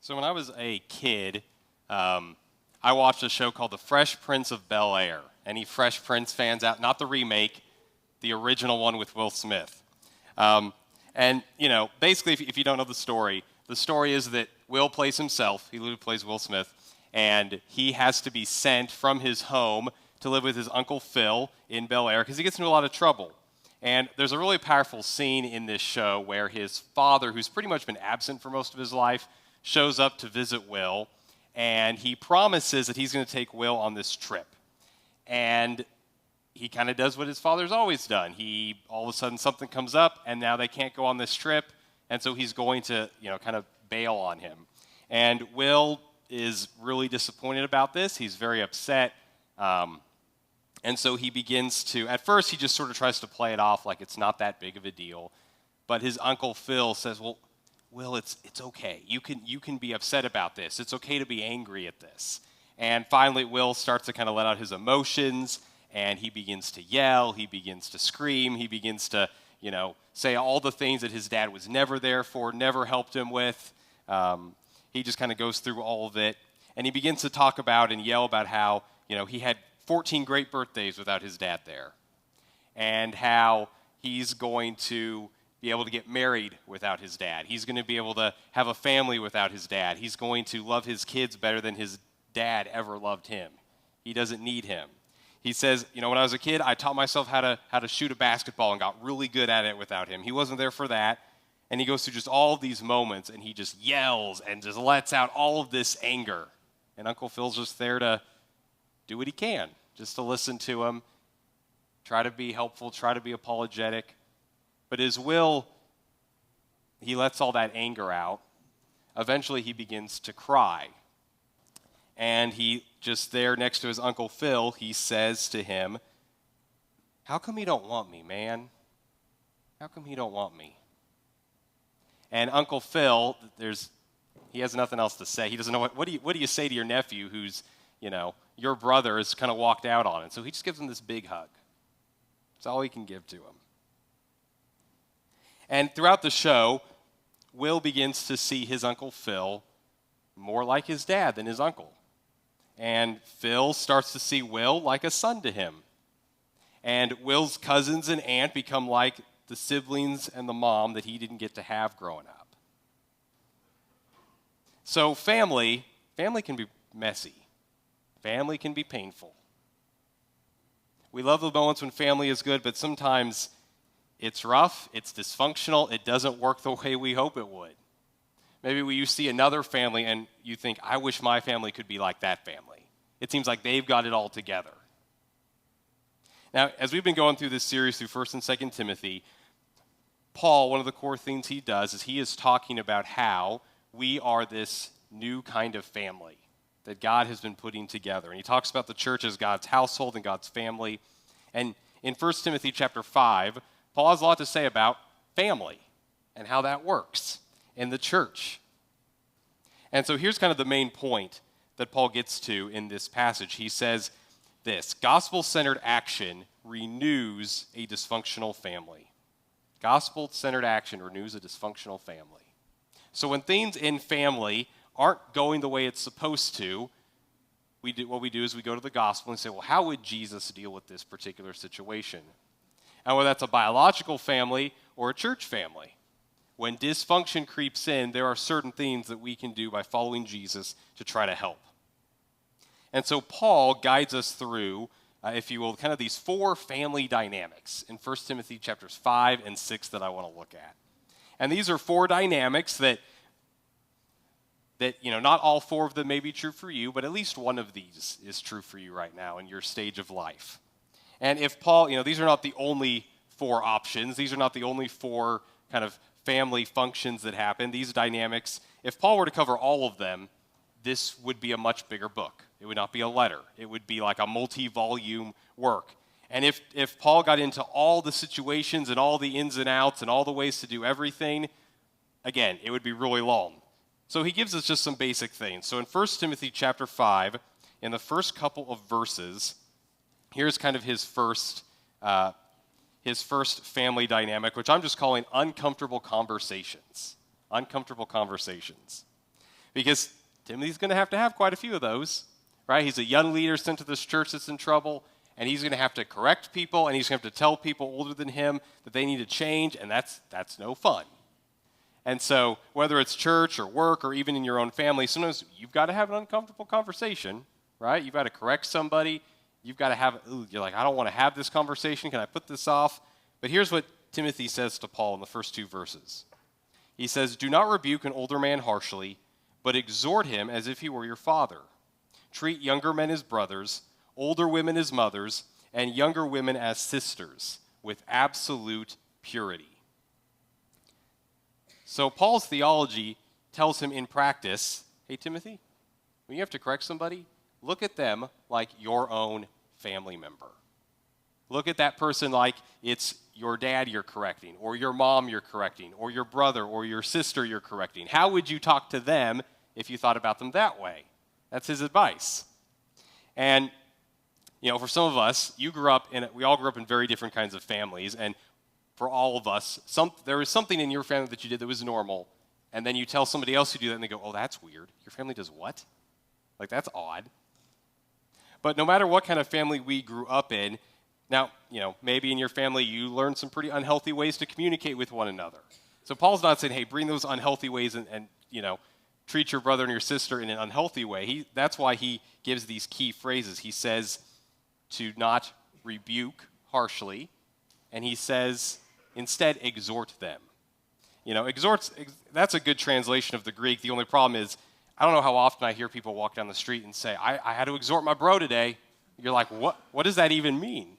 So when I was a kid, I watched a show called The Fresh Prince of Bel-Air. Any Fresh Prince fans out? Not the remake, the original one with Will Smith. And, basically, if you don't know the story is that Will plays himself. He literally plays Will Smith. And he has to be sent from his home to live with his Uncle Phil in Bel-Air because he gets into a lot of trouble. And there's a really powerful scene in this show where his father, who's pretty much been absent for most of his life, shows up to visit Will, and he promises that he's going to take Will on this trip. And he kind of does what his father's always done. All of a sudden something comes up, and now they can't go on this trip, and so he's going to, kind of bail on him. And Will is really disappointed about this. He's very upset. And so he begins to, at first he just sort of tries to play it off like it's not that big of a deal. But his Uncle Phil says, well, Will, it's okay. You can be upset about this. It's okay to be angry at this. And finally, Will starts to kind of let out his emotions, and he begins to yell, he begins to scream, he begins to, say all the things that his dad was never there for, never helped him with. He just kind of goes through all of it. And he begins to talk about and yell about how, he had 14 great birthdays without his dad there, and how he's going to be able to get married without his dad. He's going to be able to have a family without his dad. He's going to love his kids better than his dad ever loved him. He doesn't need him. He says, when I was a kid, I taught myself how to shoot a basketball and got really good at it without him. He wasn't there for that. And he goes through just all of these moments, and he just yells and just lets out all of this anger. And Uncle Phil's just there to do what he can, just to listen to him, try to be helpful, try to be apologetic. But as Will, he lets all that anger out. Eventually he begins to cry. And he, just there next to his Uncle Phil, he says to him, "How come you don't want me, man? How come you don't want me?" And Uncle Phil, he has nothing else to say. He doesn't know what do you say to your nephew who's, your brother has kind of walked out on it. So he just gives him this big hug. That's all he can give to him. And throughout the show, Will begins to see his Uncle Phil more like his dad than his uncle. And Phil starts to see Will like a son to him. And Will's cousins and aunt become like the siblings and the mom that he didn't get to have growing up. So family can be messy. Family can be painful. We love the moments when family is good, but sometimes it's rough, it's dysfunctional, it doesn't work the way we hope it would. Maybe you see another family and you think, I wish my family could be like that family. It seems like they've got it all together. Now, as we've been going through this series through 1st and 2nd Timothy, Paul, one of the core things he does is he is talking about how we are this new kind of family that God has been putting together. And he talks about the church as God's household and God's family. And in 1 Timothy chapter 5, Paul has a lot to say about family and how that works in the church. And so here's kind of the main point that Paul gets to in this passage. He says this: gospel-centered action renews a dysfunctional family. Gospel-centered action renews a dysfunctional family. So when things in family aren't going the way it's supposed to, what we do is we go to the gospel and say, well, how would Jesus deal with this particular situation? And whether that's a biological family or a church family, when dysfunction creeps in, there are certain things that we can do by following Jesus to try to help. And so Paul guides us through, if you will, kind of these 4 family dynamics in 1 Timothy chapters 5 and 6 that I want to look at. And these are 4 dynamics that not all 4 of them may be true for you, but at least one of these is true for you right now in your stage of life. And if Paul, these are not the only 4 options. These are not the only 4 kind of family functions that happen. These dynamics, if Paul were to cover all of them, this would be a much bigger book. It would not be a letter. It would be like a multi-volume work. And if Paul got into all the situations and all the ins and outs and all the ways to do everything, again, it would be really long. So he gives us just some basic things. So in 1 Timothy chapter 5, in the first couple of verses, here's kind of his first family dynamic, which I'm just calling uncomfortable conversations. Uncomfortable conversations. because Timothy's going to have quite a few of those, right? He's a young leader sent to this church that's in trouble, and he's going to have to correct people, and he's going to have to tell people older than him that they need to change, and that's no fun. And so whether it's church or work or even in your own family, sometimes you've got to have an uncomfortable conversation, right? You've got to correct somebody. You've got to have, you're like, I don't want to have this conversation. Can I put this off? But here's what Timothy says to Paul in the first 2 verses. He says, do not rebuke an older man harshly, but exhort him as if he were your father. Treat younger men as brothers, older women as mothers, and younger women as sisters, with absolute purity. So Paul's theology tells him in practice, hey, Timothy, when you have to correct somebody, look at them like your own family member. Look at that person like it's your dad you're correcting, or your mom you're correcting, or your brother or your sister you're correcting. How would you talk to them if you thought about them that way? That's his advice. And, for some of us, we all grew up in very different kinds of families, and for all of us, there was something in your family that you did that was normal, and then you tell somebody else who do that, and they go, oh, that's weird. Your family does what? Like, that's odd. But no matter what kind of family we grew up in, now, maybe in your family you learned some pretty unhealthy ways to communicate with one another. So Paul's not saying, hey, bring those unhealthy ways and treat your brother and your sister in an unhealthy way. That's why he gives these key phrases. He says to not rebuke harshly, and he says instead exhort them. That's a good translation of the Greek. The only problem is I don't know how often I hear people walk down the street and say, I had to exhort my bro today. You're like, what does that even mean?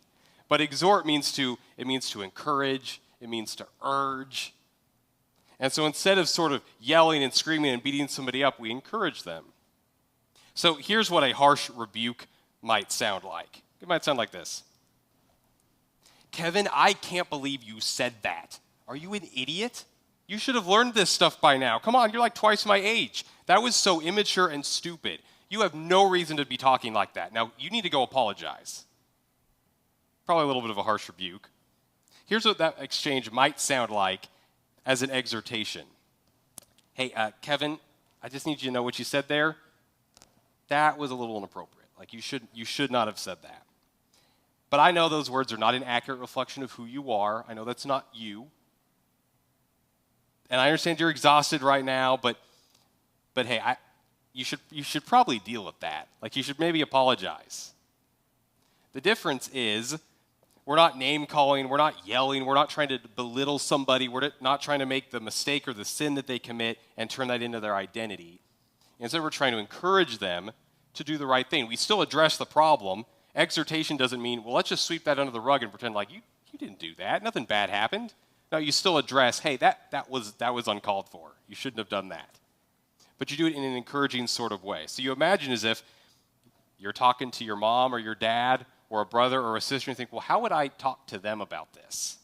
But exhort means to encourage, it means to urge. And so instead of sort of yelling and screaming and beating somebody up, we encourage them. So here's what a harsh rebuke might sound like. It might sound like this. Kevin, I can't believe you said that. Are you an idiot? You should have learned this stuff by now. Come on, you're like twice my age. That was so immature and stupid. You have no reason to be talking like that. Now, you need to go apologize. Probably a little bit of a harsh rebuke. Here's what that exchange might sound like as an exhortation. Hey, Kevin, I just need you to know what you said there. That was a little inappropriate. Like, you should not have said that. But I know those words are not an accurate reflection of who you are. I know that's not you. And I understand you're exhausted right now, but hey, you should probably deal with that. Like, you should maybe apologize. The difference is we're not name-calling, we're not yelling, we're not trying to belittle somebody, we're not trying to make the mistake or the sin that they commit and turn that into their identity. Instead, we're trying to encourage them to do the right thing. We still address the problem. Exhortation doesn't mean, well, let's just sweep that under the rug and pretend like you didn't do that. Nothing bad happened. No, you still address, hey, that was uncalled for. You shouldn't have done that. But you do it in an encouraging sort of way. So you imagine as if you're talking to your mom or your dad or a brother or a sister and think, well, how would I talk to them about this?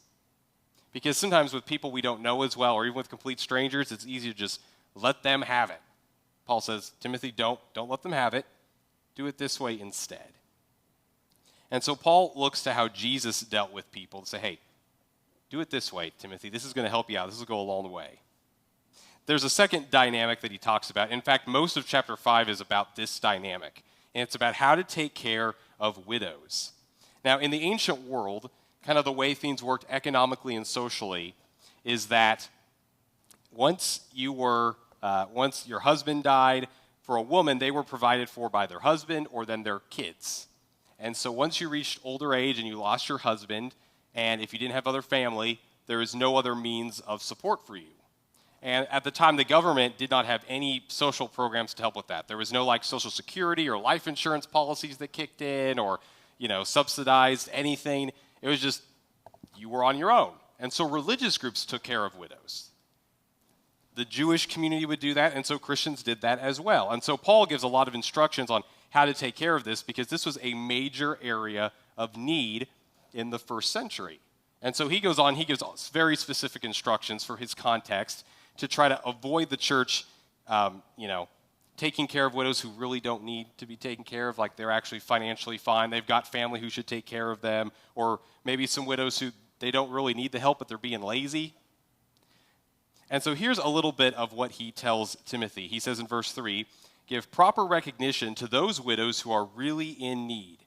Because sometimes with people we don't know as well, or even with complete strangers, it's easy to just let them have it. Paul says, Timothy, don't let them have it. Do it this way instead. And so Paul looks to how Jesus dealt with people to say, hey, do it this way, Timothy. This is going to help you out. This will go a long way. There's a second dynamic that he talks about. In fact, most of chapter 5 is about this dynamic. And it's about how to take care of widows. Now, in the ancient world, kind of the way things worked economically and socially is that once your husband died, for a woman, they were provided for by their husband or then their kids. And so once you reached older age and you lost your husband, and if you didn't have other family, there is no other means of support for you. And at the time, the government did not have any social programs to help with that. There was no like Social Security or life insurance policies that kicked in or, subsidized anything. It was just you were on your own. And so religious groups took care of widows. The Jewish community would do that, and so Christians did that as well. And so Paul gives a lot of instructions on how to take care of this because this was a major area of need in the first century. And so he goes on, he gives very specific instructions for his context to try to avoid the church, taking care of widows who really don't need to be taken care of, like they're actually financially fine, they've got family who should take care of them, or maybe some widows who they don't really need the help, but they're being lazy. And so here's a little bit of what he tells Timothy. He says in verse 3, give proper recognition to those widows who are really in need.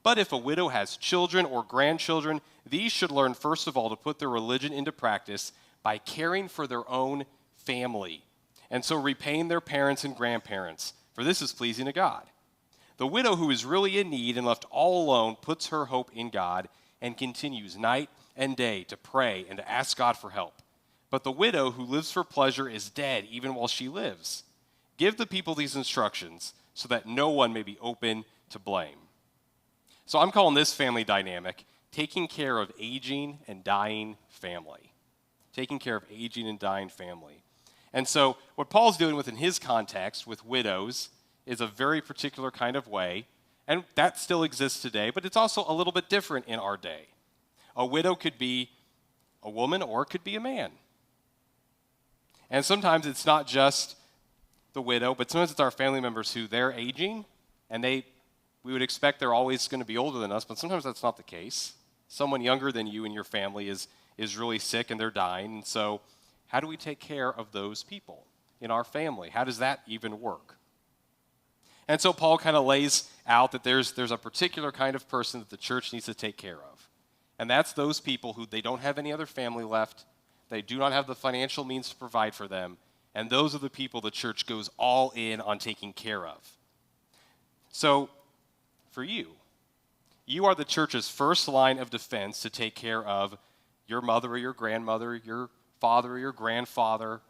But if a widow has children or grandchildren, these should learn first of all to put their religion into practice by caring for their own family, and so repaying their parents and grandparents, for this is pleasing to God. The widow who is really in need and left all alone puts her hope in God and continues night and day to pray and to ask God for help. But the widow who lives for pleasure is dead even while she lives. Give the people these instructions so that no one may be open to blame. So I'm calling this family dynamic taking care of aging and dying family. Taking care of aging and dying family. And so what Paul's doing within his context with widows is a very particular kind of way, and that still exists today, but it's also a little bit different in our day. A widow could be a woman or it could be a man. And sometimes it's not just the widow, but sometimes it's our family members who they're aging, and we would expect they're always going to be older than us, but sometimes that's not the case. Someone younger than you in your family is really sick and they're dying, and so how do we take care of those people in our family? How does that even work? And so Paul kind of lays out that there's a particular kind of person that the church needs to take care of, and that's those people who they don't have any other family left, they do not have the financial means to provide for them, and those are the people the church goes all in on taking care of. So, for you are the church's first line of defense to take care of your mother or your grandmother, your father or your grandfather,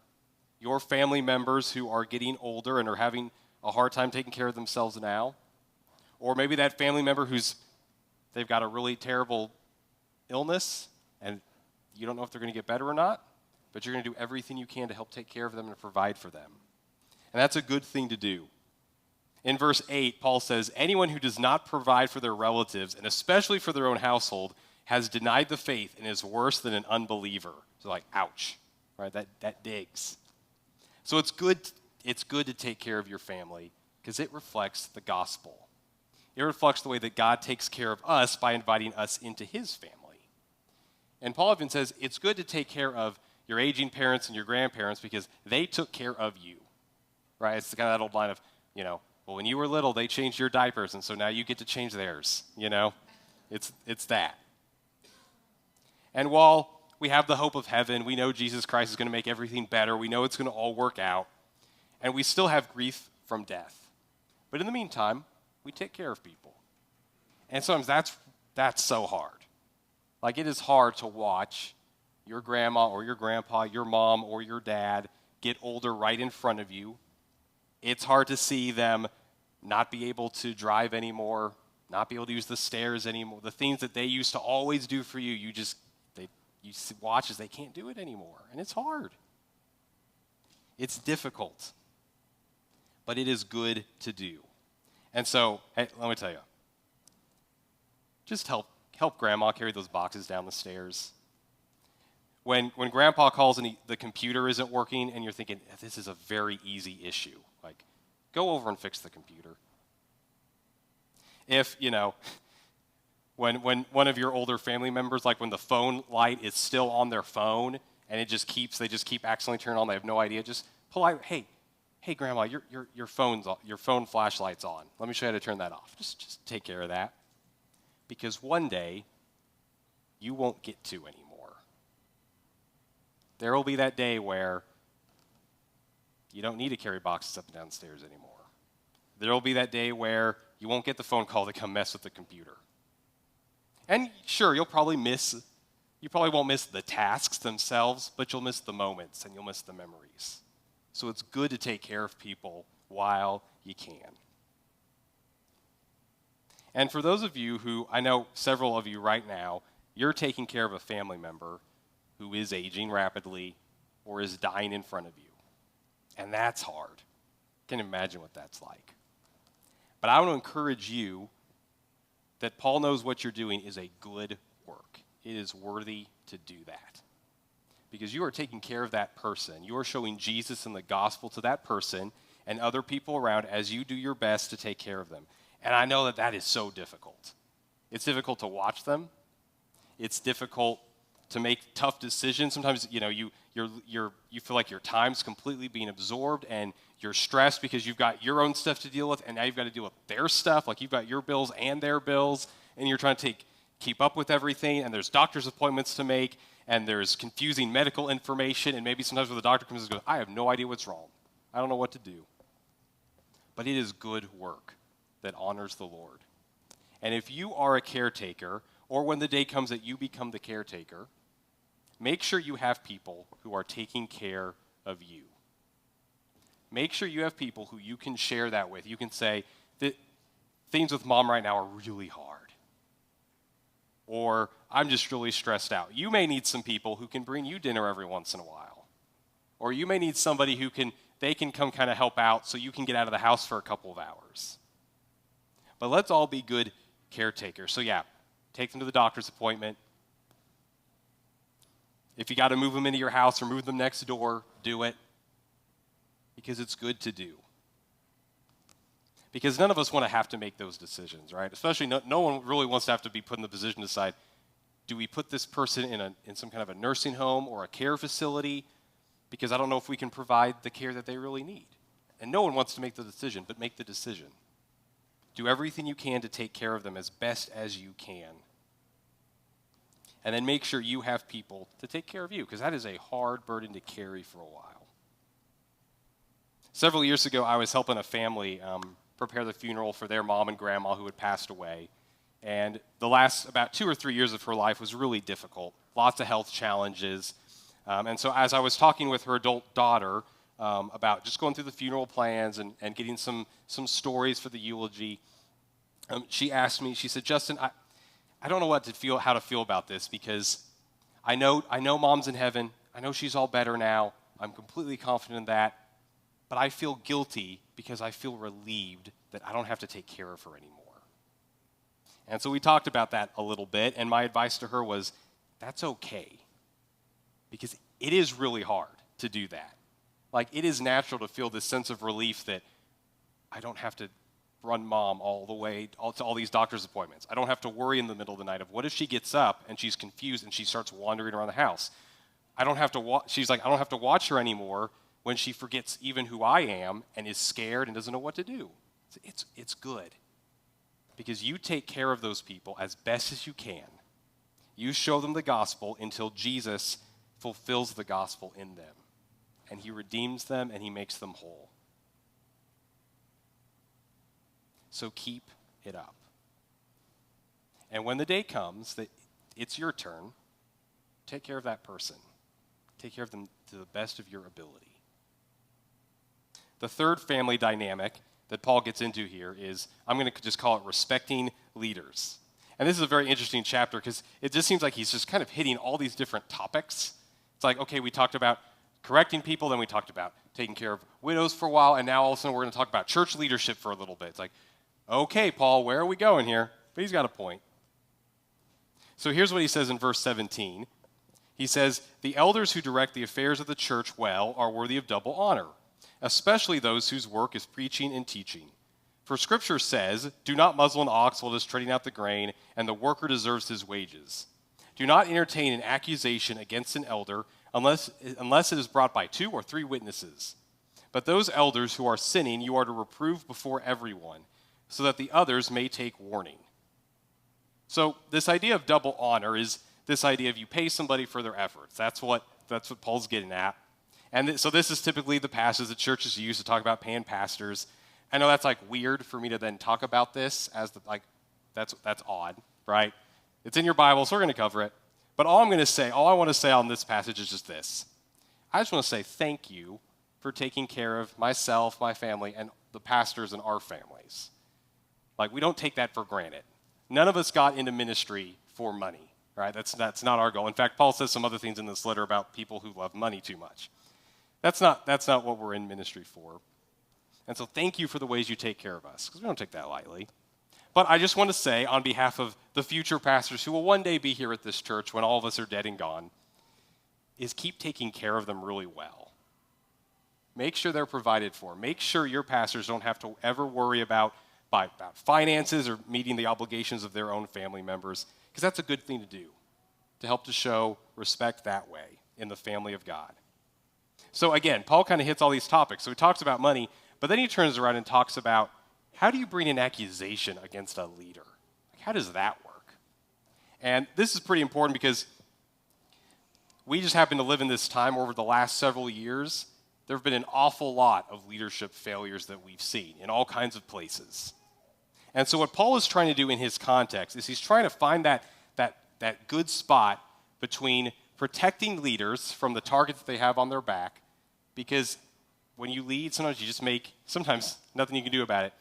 your family members who are getting older and are having a hard time taking care of themselves now, or maybe that family member they've got a really terrible illness and you don't know if they're going to get better or not, but you're going to do everything you can to help take care of them and provide for them. And that's a good thing to do. In verse 8, Paul says, anyone who does not provide for their relatives, and especially for their own household, has denied the faith and is worse than an unbeliever. So like, ouch, right? That digs. So it's good to take care of your family because it reflects the gospel. It reflects the way that God takes care of us by inviting us into his family. And Paul even says it's good to take care of your aging parents and your grandparents because they took care of you, right? It's kind of that old line of, well, when you were little, they changed your diapers, and so now you get to change theirs, It's that. And while we have the hope of heaven, we know Jesus Christ is going to make everything better, we know it's going to all work out, and we still have grief from death. But in the meantime, we take care of people. And sometimes that's so hard. Like, it is hard to watch your grandma or your grandpa, your mom or your dad get older right in front of you. It's hard to see them not be able to drive anymore, not be able to use the stairs anymore. The things that they used to always do for you, you watch as they can't do it anymore. And it's hard. It's difficult. But it is good to do. And so, hey, let me tell you, just help grandma carry those boxes down the stairs. When grandpa calls and the computer isn't working and you're thinking, this is a very easy issue, like, go over and fix the computer. If, when one of your older family members, like when the phone light is still on their phone and they just keep accidentally turning on, they have no idea, just pull out, hey grandma, your phone flashlight's on. Let me show you how to turn that off. Just take care of that. Because one day, you won't get to anymore. There will be that day where you don't need to carry boxes up and down the stairs anymore. There will be that day where you won't get the phone call to come mess with the computer. And sure, you probably won't miss the tasks themselves, but you'll miss the moments and you'll miss the memories. So it's good to take care of people while you can. And for those of you who, I know several of you right now, you're taking care of a family member who is aging rapidly or is dying in front of you. And that's hard. I can imagine what that's like. But I want to encourage you that Paul knows what you're doing is a good work. It is worthy to do that. Because you are taking care of that person. You are showing Jesus and the gospel to that person and other people around as you do your best to take care of them. And I know that is so difficult. It's difficult to watch them. It's difficult to make tough decisions. Sometimes, you're you feel like your time's completely being absorbed, and you're stressed because you've got your own stuff to deal with, and now you've got to deal with their stuff. Like you've got your bills and their bills, and you're trying to keep up with everything, and there's doctor's appointments to make, and there's confusing medical information, and maybe sometimes when the doctor comes and goes, I have no idea what's wrong. I don't know what to do. But it is good work that honors the Lord. And if you are a caretaker, or when the day comes that you become the caretaker, make sure you have people who are taking care of you. Make sure you have people who you can share that with. You can say, things with mom right now are really hard. Or, I'm just really stressed out. You may need some people who can bring you dinner every once in a while. Or you may need somebody who can come kind of help out so you can get out of the house for a couple of hours. But let's all be good caretakers. So yeah, take them to the doctor's appointment. If you got to move them into your house or move them next door, do it. Because it's good to do. Because none of us want to have to make those decisions, right? Especially no one really wants to have to be put in the position to decide, do we put this person in some kind of a nursing home or a care facility? Because I don't know if we can provide the care that they really need. And no one wants to make the decision, but make the decision. Do everything you can to take care of them as best as you can. And then make sure you have people to take care of you, because that is a hard burden to carry for a while. Several years ago, I was helping a family prepare the funeral for their mom and grandma who had passed away. And the last about 2 or 3 years of her life was really difficult. Lots of health challenges. And so as I was talking with her adult daughter about just going through the funeral plans and getting some stories for the eulogy, she asked me, she said, Justin, I don't know how to feel about this, because I know mom's in heaven. I know she's all better now. I'm completely confident in that. But I feel guilty because I feel relieved that I don't have to take care of her anymore. And so we talked about that a little bit, and my advice to her was, that's okay. Because it is really hard to do that. Like, it is natural to feel this sense of relief that I don't have to run mom all the way to all these doctor's appointments. I don't have to worry in the middle of the night of what if she gets up and she's confused and she starts wandering around the house. She's like, I don't have to watch her anymore when she forgets even who I am and is scared and doesn't know what to do. It's good. Because you take care of those people as best as you can. You show them the gospel until Jesus fulfills the gospel in them. And he redeems them and he makes them whole. So keep it up. And when the day comes that it's your turn, take care of that person. Take care of them to the best of your ability. The third family dynamic that Paul gets into here is, I'm going to just call it respecting leaders. And this is a very interesting chapter because it just seems like he's just kind of hitting all these different topics. It's like, okay, we talked about correcting people, then we talked about taking care of widows for a while, and now all of a sudden we're going to talk about church leadership for a little bit. It's like, okay, Paul, where are we going here? But he's got a point. So here's what he says in verse 17. He says, the elders who direct the affairs of the church well are worthy of double honor, especially those whose work is preaching and teaching. For Scripture says, do not muzzle an ox while it is treading out the grain, and the worker deserves his wages. Do not entertain an accusation against an elder unless it is brought by 2 or 3 witnesses. But those elders who are sinning you are to reprove before everyone, so that the others may take warning. So this idea of double honor is this idea of you pay somebody for their efforts. That's what Paul's getting at. And so this is typically the passage that churches use to talk about paying pastors. I know that's like weird for me to then talk about this as that's odd, right? It's in your Bible, so we're going to cover it. But all I want to say on this passage is just this. I just want to say thank you for taking care of myself, my family, and the pastors in our families. Like, we don't take that for granted. None of us got into ministry for money, right? That's not our goal. In fact, Paul says some other things in this letter about people who love money too much. That's not what we're in ministry for. And so thank you for the ways you take care of us, because we don't take that lightly. But I just want to say, on behalf of the future pastors who will one day be here at this church when all of us are dead and gone, is keep taking care of them really well. Make sure they're provided for. Make sure your pastors don't have to ever worry about finances or meeting the obligations of their own family members, because that's a good thing to do, to help to show respect that way in the family of God. So again, Paul kind of hits all these topics. So he talks about money, but then he turns around and talks about how do you bring an accusation against a leader? Like, how does that work? And this is pretty important because we just happen to live in this time over the last several years. There have been an awful lot of leadership failures that we've seen in all kinds of places. And so what Paul is trying to do in his context is he's trying to find that good spot between protecting leaders from the target that they have on their back, because when you lead, sometimes nothing you can do about it.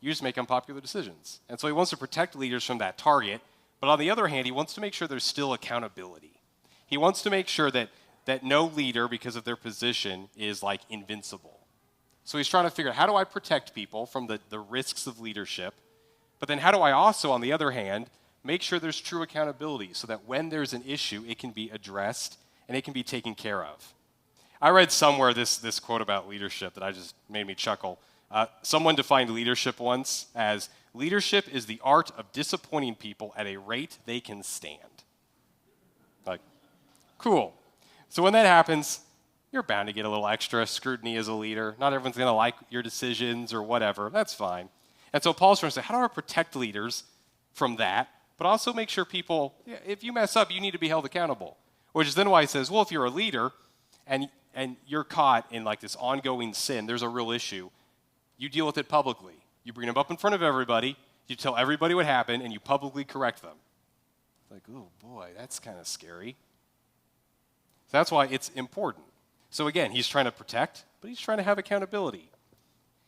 You just make unpopular decisions. And so he wants to protect leaders from that target, but on the other hand, he wants to make sure there's still accountability. He wants to make sure that no leader, because of their position, is like invincible. So he's trying to figure out, how do I protect people from the risks of leadership? But then how do I also, on the other hand, make sure there's true accountability so that when there's an issue, it can be addressed and it can be taken care of? I read somewhere this quote about leadership that just made me chuckle. Someone defined leadership once as, leadership is the art of disappointing people at a rate they can stand. Like, cool. So when that happens, you're bound to get a little extra scrutiny as a leader. Not everyone's going to like your decisions or whatever. That's fine. And so Paul's trying to say, how do I protect leaders from that, but also make sure people, if you mess up, you need to be held accountable. Which is then why he says, well, if you're a leader and you're caught in like this ongoing sin, there's a real issue, you deal with it publicly. You bring them up in front of everybody, you tell everybody what happened, and you publicly correct them. Like, oh boy, that's kind of scary. So that's why it's important. So again, he's trying to protect, but he's trying to have accountability.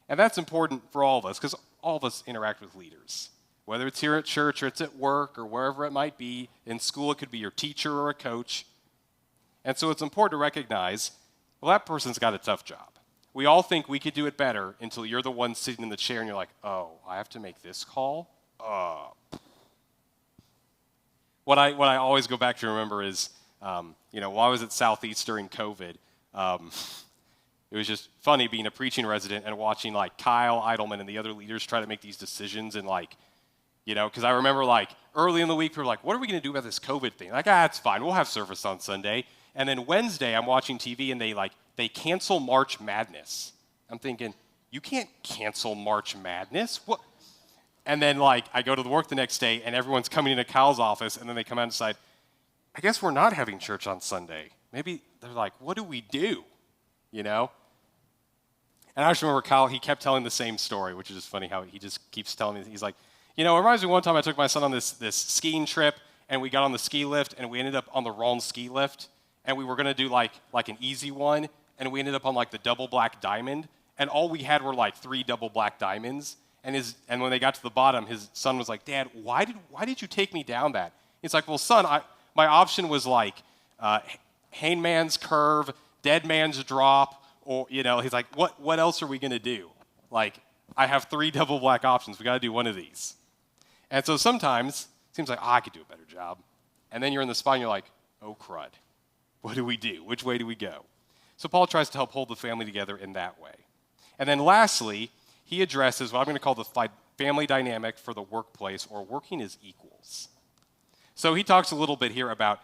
And that's important for all of us, because all of us interact with leaders. Whether it's here at church or it's at work or wherever it might be, in school it could be your teacher or a coach. And so it's important to recognize, well, that person's got a tough job. We all think we could do it better until you're the one sitting in the chair and you're like, oh, I have to make this call? What I always go back to remember is, while I was at Southeast during COVID, it was just funny being a preaching resident and watching like Kyle Idleman and the other leaders try to make these decisions and because I remember like early in the week, people were like, what are we going to do about this COVID thing? Like, it's fine. We'll have service on Sunday. And then Wednesday, I'm watching TV and they cancel March Madness. I'm thinking, you can't cancel March Madness. What? And then I go to the work the next day and everyone's coming into Kyle's office and then they come out and decide, I guess we're not having church on Sunday. Maybe they're like, what do we do? And I just remember Kyle, he kept telling the same story, which is just funny how he just keeps telling me. He's like, it reminds me one time I took my son on this skiing trip and we got on the ski lift and we ended up on the wrong ski lift and we were going to do like an easy one and we ended up on like the double black diamond and all we had were like 3 double black diamonds and when they got to the bottom, his son was like, Dad, why did you take me down that? He's like, well, son, my option was like hangman's curve, dead man's drop, or he's like, what else are we going to do? Like, I have 3 double black options. We got to do one of these. And so sometimes it seems like, I could do a better job. And then you're in the spot and you're like, oh, crud. What do we do? Which way do we go? So Paul tries to help hold the family together in that way. And then lastly, he addresses what I'm going to call the family dynamic for the workplace, or working as equals. So he talks a little bit here about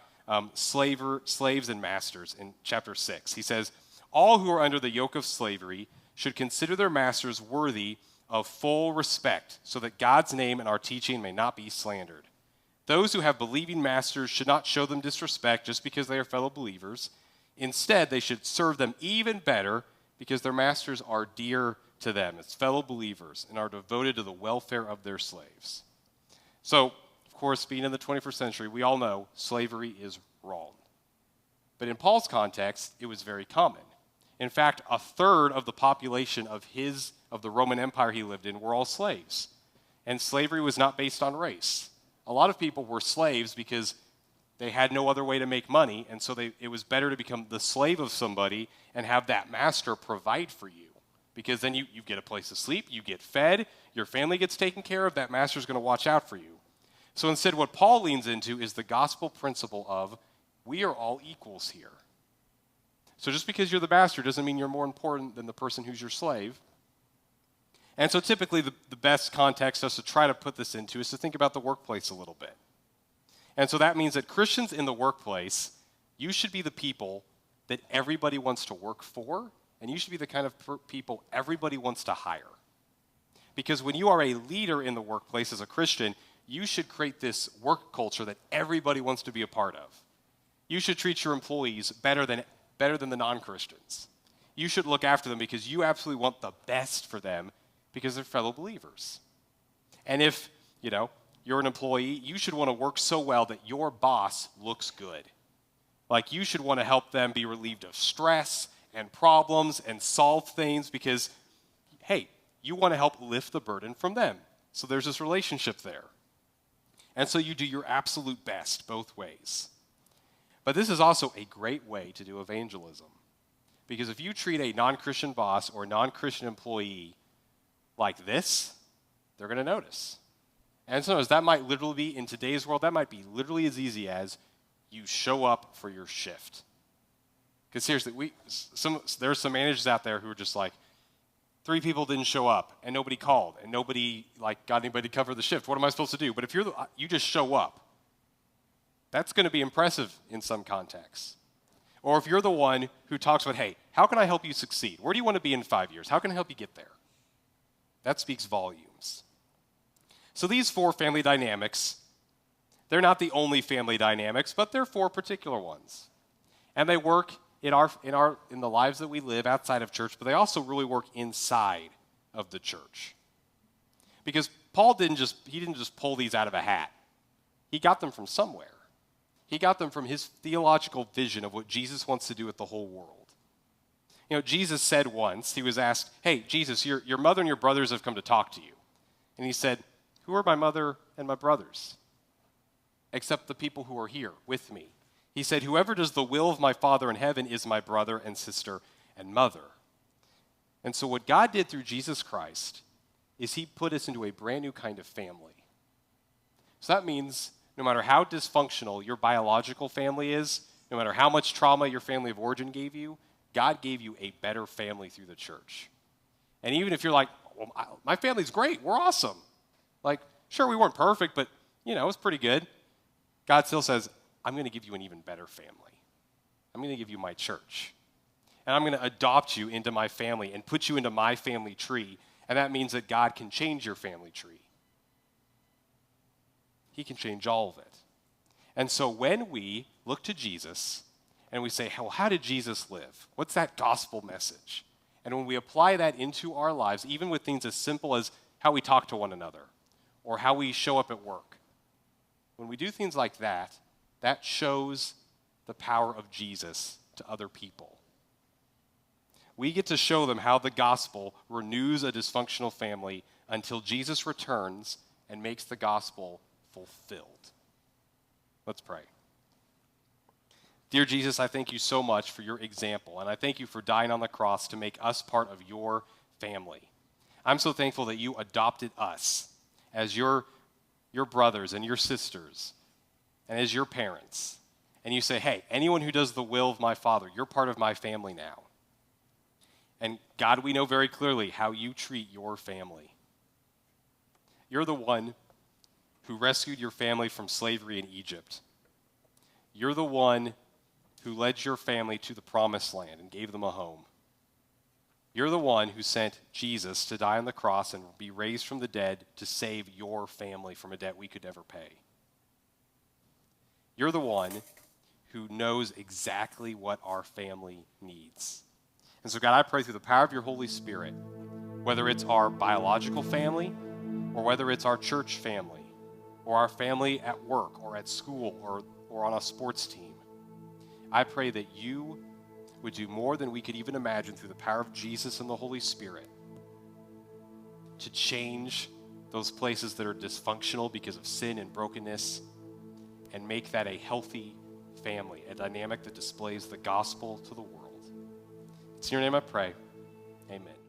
slaves and masters in chapter 6. He says, all who are under the yoke of slavery should consider their masters worthy of full respect, so that God's name and our teaching may not be slandered. Those who have believing masters should not show them disrespect just because they are fellow believers. Instead, they should serve them even better because their masters are dear to them as fellow believers and are devoted to the welfare of their slaves. So, of course, being in the 21st century, we all know slavery is wrong. But in Paul's context, it was very common. In fact, 1/3 of the population of the Roman Empire he lived in were all slaves. And slavery was not based on race. A lot of people were slaves because they had no other way to make money, and so it was better to become the slave of somebody and have that master provide for you. Because then you get a place to sleep, you get fed, your family gets taken care of, that master's going to watch out for you. So instead, what Paul leans into is the gospel principle of, we are all equals here. So just because you're the master doesn't mean you're more important than the person who's your slave. And so typically the best context us to try to put this into is to think about the workplace a little bit. And so that means that Christians in the workplace, you should be the people that everybody wants to work for, and you should be the kind of people everybody wants to hire. Because when you are a leader in the workplace as a Christian, you should create this work culture that everybody wants to be a part of. You should treat your employees better than the non-Christians. You should look after them because you absolutely want the best for them because they're fellow believers. And if, you're an employee, you should want to work so well that your boss looks good. Like, you should want to help them be relieved of stress and problems and solve things because, hey, you want to help lift the burden from them. So there's this relationship there. And so you do your absolute best both ways. But this is also a great way to do evangelism. Because if you treat a non-Christian boss or a non-Christian employee like this, they're going to notice. And sometimes that might literally be, in today's world, that might be literally as easy as you show up for your shift. Because seriously, there's some managers out there who are just like, 3 people didn't show up, and nobody called, and nobody got anybody to cover the shift. What am I supposed to do? But if you just show up, that's going to be impressive in some contexts. Or if you're the one who talks about, hey, how can I help you succeed? Where do you want to be in 5 years? How can I help you get there? That speaks volumes. So these 4 family dynamics, they're not the only family dynamics, but they're 4 particular ones. And they work in the lives that we live outside of church, but they also really work inside of the church. Because Paul didn't just pull these out of a hat. He got them from somewhere. He got them from his theological vision of what Jesus wants to do with the whole world. Jesus said once, he was asked, hey, Jesus, your mother and your brothers have come to talk to you. And he said, who are my mother and my brothers? Except the people who are here with me. He said, whoever does the will of my Father in heaven is my brother and sister and mother. And so what God did through Jesus Christ is he put us into a brand new kind of family. So that means no matter how dysfunctional your biological family is, no matter how much trauma your family of origin gave you, God gave you a better family through the church. And even if you're like, well, my family's great, we're awesome. Sure, we weren't perfect, but, it was pretty good. God still says, I'm going to give you an even better family. I'm going to give you my church. And I'm going to adopt you into my family and put you into my family tree. And that means that God can change your family tree. He can change all of it. And so when we look to Jesus and we say, well, how did Jesus live? What's that gospel message? And when we apply that into our lives, even with things as simple as how we talk to one another or how we show up at work, when we do things like that, that shows the power of Jesus to other people. We get to show them how the gospel renews a dysfunctional family until Jesus returns and makes the gospel fulfilled. Let's pray. Dear Jesus, I thank you so much for your example, and I thank you for dying on the cross to make us part of your family. I'm so thankful that you adopted us as your brothers and your sisters and as your parents. And you say, hey, anyone who does the will of my Father, you're part of my family now. And God, we know very clearly how you treat your family. You're the one who rescued your family from slavery in Egypt. You're the one who led your family to the promised land and gave them a home. You're the one who sent Jesus to die on the cross and be raised from the dead to save your family from a debt we could never pay. You're the one who knows exactly what our family needs. And so, God, I pray through the power of your Holy Spirit, whether it's our biological family or whether it's our church family or our family at work or at school or on a sports team, I pray that you would do more than we could even imagine through the power of Jesus and the Holy Spirit to change those places that are dysfunctional because of sin and brokenness and make that a healthy family, a dynamic that displays the gospel to the world. It's in your name I pray. Amen.